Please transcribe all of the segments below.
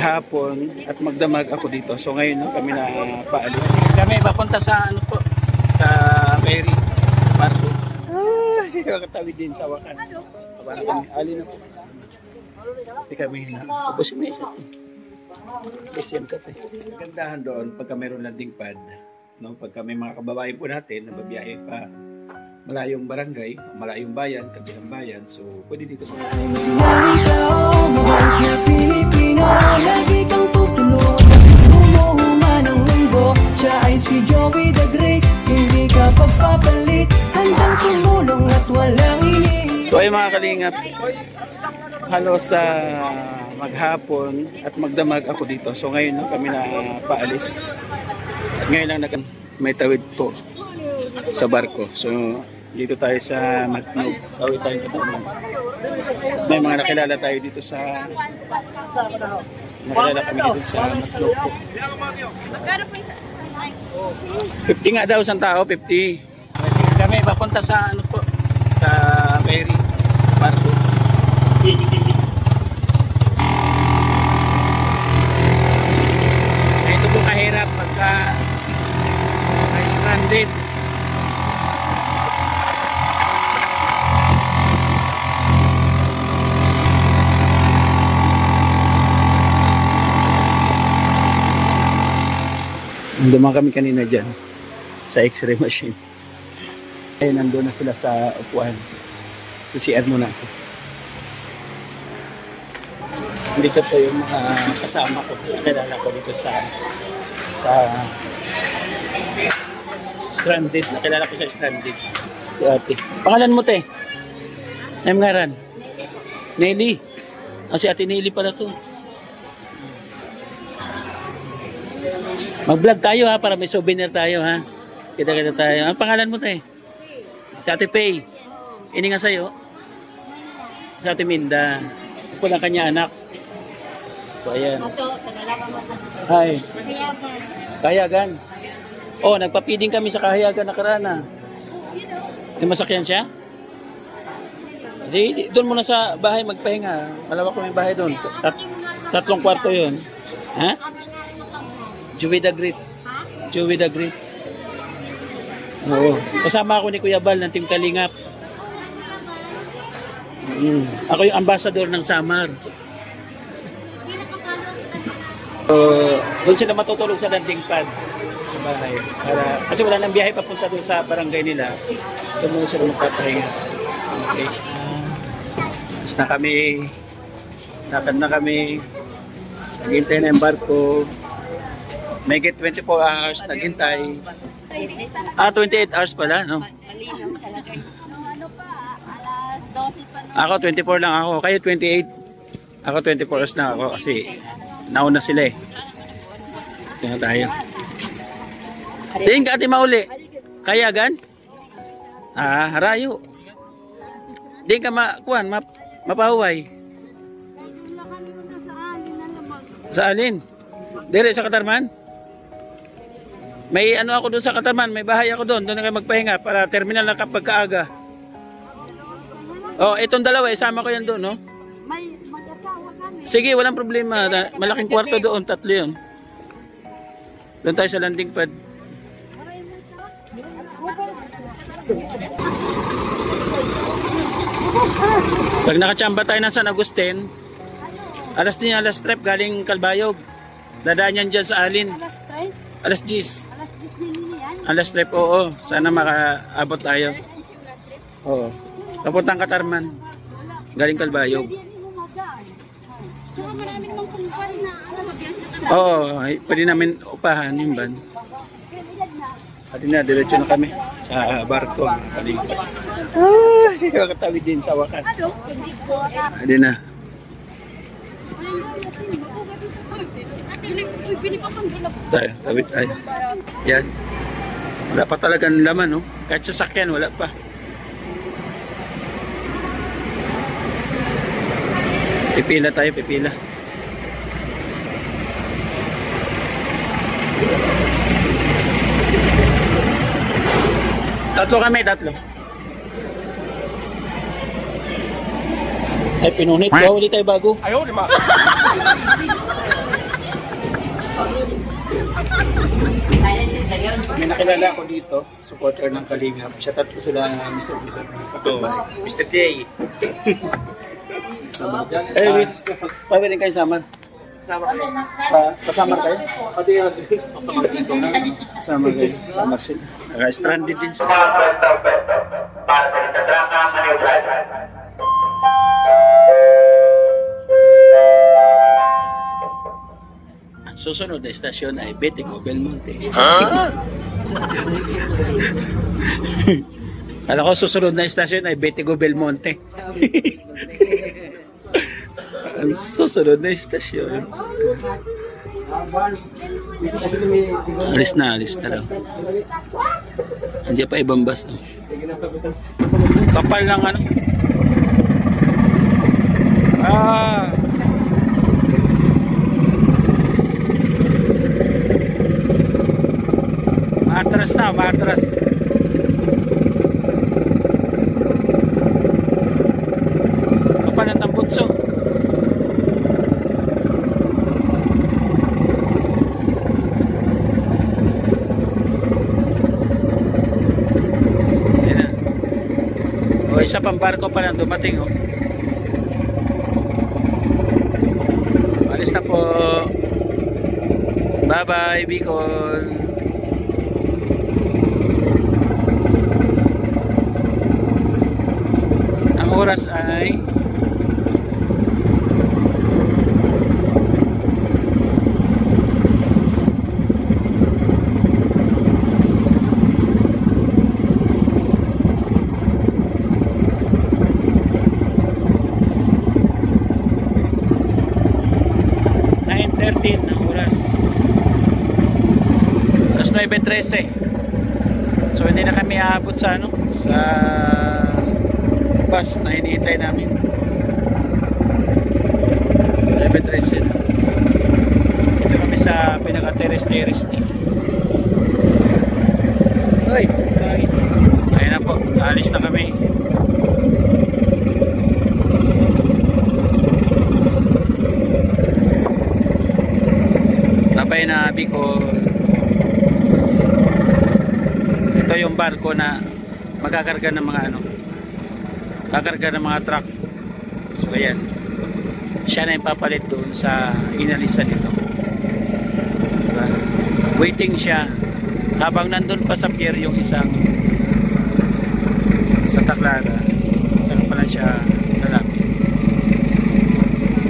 maghapon at magdamag ako dito. So ngayon no, kami na paalis. Kami papunta sa ano po, sa ferry barko. Ay, kakatawid din sa wakas. Para kami ali na po. Hindi kami na. Ubusin mo isa. Besiyan ka pa. Gandahan doon pagka mayroon landing pad, no, pagka may mga kababayan po natin na babiyahe pa malayong barangay, malayong bayan, kabilang bayan, so pwede dito po. Lagi kang tutulog, umuhuman ng mundo. Siya ay si Joey the Great, hindi ka pagpapalit, handang tumulong at walang ini. So ay mga kalingap, halos sa maghapon at magdamag ako dito. So ngayon no, kami na paalis. At ngayon lang may tawid po sa barko. So dito tayo sa Matnog. Tawid tayo katamang. May mga nakilala tayo dito sa nakilala kami dito sa Matnog po. 50 nga daw isang tao, 50. Kami papunta sa ano po, sa ferry barko. Ito po kahirap pagka stranded. Dumaan kami kanina dyan sa x-ray machine. Ay, nandun na sila sa upuan. Sa CR muna ako. Dito po yung mga kasama ko. Nakilala ko dito sa stranded. Nakilala ko sa stranded. Si ate. Pangalan mo te? Name ngaran? Nelly. Ah, si ate Nelly pala to. Mag-vlog tayo ha, para may souvenir tayo ha. Kita-kita tayo. Ang pangalan mo tayo? Si Ate Faye. Ini nga sa'yo. Si Ate Minda. Ako lang kanya anak. So ayan. Hi. Kahayagan. Oh, nagpapiding kami sa Kahayagan na karana. May masakyan siya? Di, doon muna sa bahay magpahinga. Malawak ko may bahay doon. Tatlong kwarto yun. Ha? Joey the Great. Joey the Great. Oo. Kasama ako ni Kuya Bal ng Team Kalingap. Ako yung ambassador ng Samar. Doon sila matutulog sa landing pad sa bahay. Kasi wala nang biyahe papunta doon sa barangay nila. Doon muna sila magpapahinga. Okay. Tapos na kami. Lakad na kami. Naghintay na yung barko. May get 24 hours naghintay. 28 hours pala, no? Ano pa, alas 12 pa. Ako 24 lang ako, kayo 28. Ako 24 hours na ako kasi nauna sila eh. Tingnan tayo. Tingin ka ati mauli. Kayagan? Ah, harayo. Tingin ka mapahuway. Sa alin? Dire sa Katarman? May ano ako doon sa Katarman, may bahay ako doon na kayo magpahinga para terminal na kapag kaaga. Oh, itong dalawa, isama ko yan doon, no? May mag-asawa kami. Sige, walang problema. Malaking kwarto doon, tatlo yun. Doon tayo sa landing pad. Pag nakachamba tayo ng San Agustin, alas 3 galing Calbayog. Dadaan yan dyan sa Alin. Alas 10. Alas 3, oo. Sana makaabot tayo. Oo. Papuntang Katarman. Galing Calbayog. Tsaka marami namang kumpan na Oo. Pwede namin upahan yung van. Pwede na, diretso na kami sa barko. Ay, kakatawid din sa wakas. Pwede na. Tayo, tawid tayo. Yan. Wala pa talagang laman, no? Kahit sasakyan, wala pa. Pipila tayo, pipila. Tatlo kami, tatlo. Ay, pinunit ko. Uli tayo bago. Ayaw, di ba? May nakilala ako dito, supporter ng Kalingap. Shoutout ko sila Mr. Pisa. Mr. J. Eh, pwede kayo sama? Pasama kayo? Pati sama kayo. Sama sila. Stranded din sila. Para sa Sadraka Maniobrad. Ang susunod na estasyon ay Betico Belmonte. Alam ko susunod na estasyon ay Betico Belmonte. Ang susunod na estasyon. Alis na lang. Andiyan pa ibang bus. Oh. Kapal lang ano. Matras. Kapal ng tambutso. O, isa pang barko pa lang dumating, oh. Alis na po. Bye-bye, Bicol. Ang oras ay 9:13 ang oras. Alas 9:13. So hindi na kami aabot sa ano, sa bus na hinihintay namin. 9:13 na. Dito kami sa pinaka-teres-teres ni. Hoy, bakit? Ayun na po, alis na kami. Labay na Bicol. Ito yung barko na magkakarga ng mga ano, kakarga ng mga truck. So ayan, siya na yung papalit doon sa inalisan nito. Diba? Waiting siya habang nandun pa sa pier yung isang sa Taclara. Saka pala siya lalapit.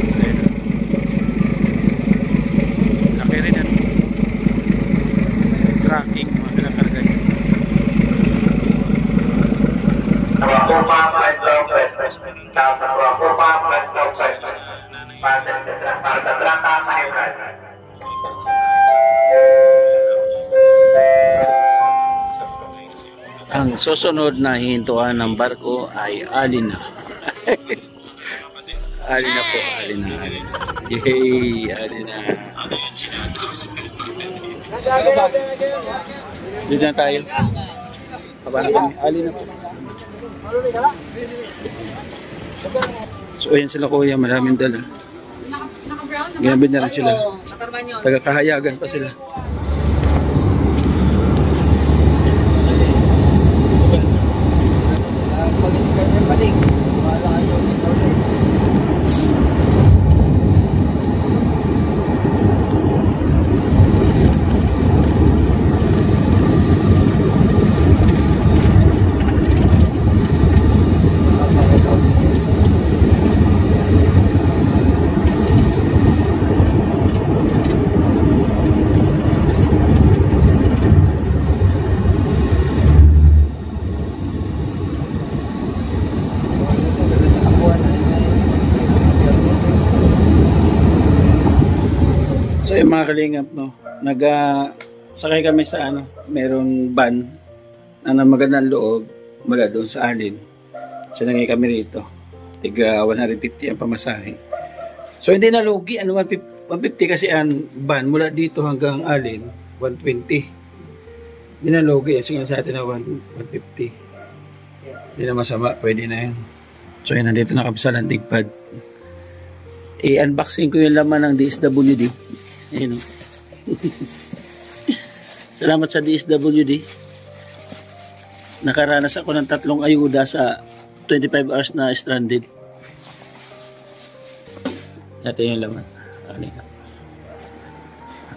So ayan, laki rin ano, tracking mga pinakarga niya. Para sa Sadraka Maniobrad. Ang susunod na hihintuan ng barko ay Alina. Alina po, Alina. Yay, Alina. Dito na tayo. Haba na kami, Alina po. So ayan sila kuya, maraming dala. Ginamit na rin sila. Taga-kahayagan pa sila. So yung mga kalingap, no, sakay kami sa ano, merong van na magandang loob mula doon sa Alin. So nangay kami rito, tiga 150 ang pamasahe. So hindi na lugi, ano, 150 kasi ang van mula dito hanggang Alin, 120. Hindi na lugi, sige sa atin na 150. Hindi na masama, pwede na yan. So yun, nandito na kami sa landing pad. I-unboxing ko yung laman ng DSWD. Ayun. So Salamat sa DSWD. Nakaranas ako ng 3 ayuda sa 25 hours na stranded. Natin yung laman.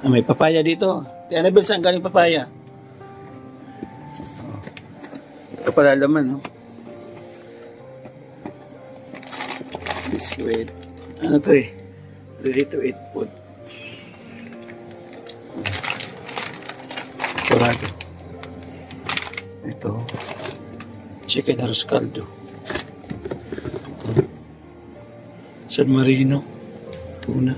May papaya dito. Tia Annabel, saan galing papaya? Ito pala laman, no? Biscuit. Ano to eh? Ready to eat food. Torado. Ito. Chicken arroz caldo. Ito. San Marino. Tuna.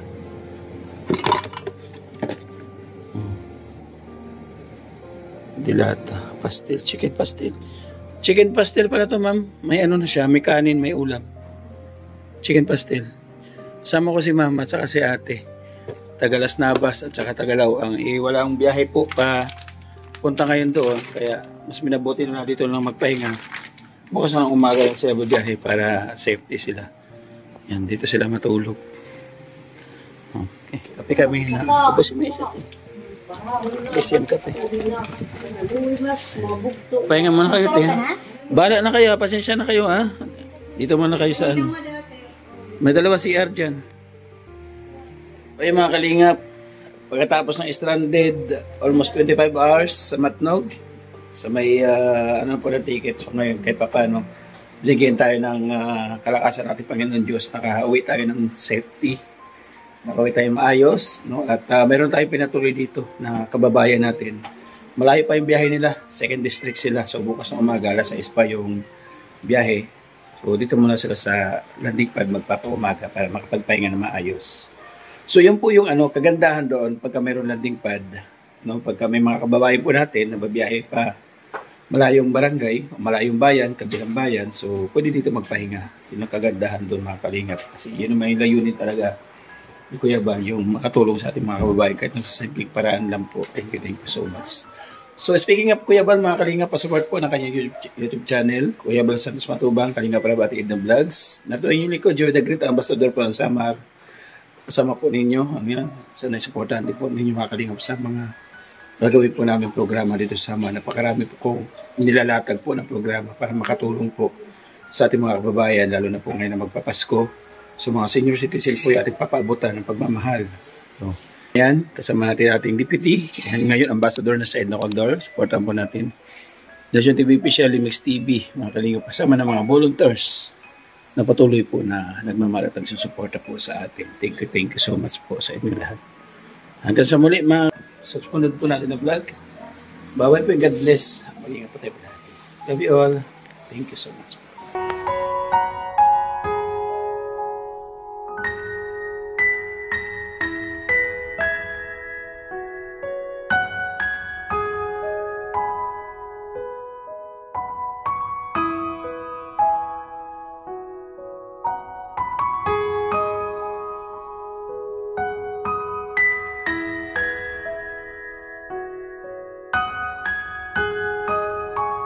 Dilata. Pastel. Chicken pastel. Chicken pastel pala to, ma'am. May ano na siya. May kanin, may ulam. Chicken pastel. Kasama ko si mama at saka si ate. Tagalas Navas at saka Tagalawang. Wala akong biyahe po pa punta ngayon doon. Kaya mas minabuti na dito lang magpahinga. Bukas ng umaga lang sila biyahe para safety sila. Yan, dito sila matulog. Okay, kape kami na. Tapos si May isa't SM kape. Pahinga muna kayo, te. Bala na kayo, pasensya na kayo, ha? Dito muna kayo sa ano. May 2 CR dyan. Okay, mga kalingap. Pagkatapos ng stranded, almost 25 hours sa Matnog, sa may, ano po na ticket. So ngayon, kahit pa paano, bigyan tayo ng kalakasan natin Panginoon Diyos. Nakauwi tayo ng safety. Nakauwi tayo maayos. No? At meron tayong pinatuloy dito na kababayan natin. Malayo pa yung biyahe nila. 2nd district sila. So bukas ng umaga, alas 6 pa yung biyahe. So dito muna sila sa landing pad magpapaumaga para makapagpahinga na maayos. So yun po yung kagandahan doon pagka mayroon landing pad. No? Pagka may mga kababayan po natin na babiyahe pa malayong barangay, malayong bayan, kabilang bayan. So pwede dito magpahinga. Yun ang kagandahan doon, mga kalingap. Kasi yun ang may layunin talaga ni Kuya Bal, yung makatulong sa ating mga kababayan kahit nasa simpleng paraan lang po. Thank you so much. So speaking of Kuya Bal, mga kalingap, pasupport po ng kanyang YouTube channel, Kuya Bal Santos Matubang, Kalingap Parabati ng Vlogs. Natuloy yung likod, Joey the Great, ambassador po ng Samar. Kasama po ninyo, sana supportahan din po ninyo, mga kalingap, sa mga gagawin po namin programa dito sa Samar. Napakarami po kong nilalatag po ng programa para makatulong po sa ating mga kababayan, lalo na po ngayon na magpapasko. So mga senior citizen po yung ating papaabutan ng pagmamahal. So, yan, kasama natin ating deputy. Yan, ngayon, ambassador na sa Edna Condor. Supportan po natin. Dasyon TV Official, Mix TV, mga kalingap, kasama ng mga volunteers na patuloy po na nagmamalatag sa suporta po sa atin. Thank you so much po sa inyo lahat. Hanggang sa muli, mga susunod po natin na vlog. Bawal po, God bless. Mag-ingat po tayo po natin. Love you all. Thank you so much.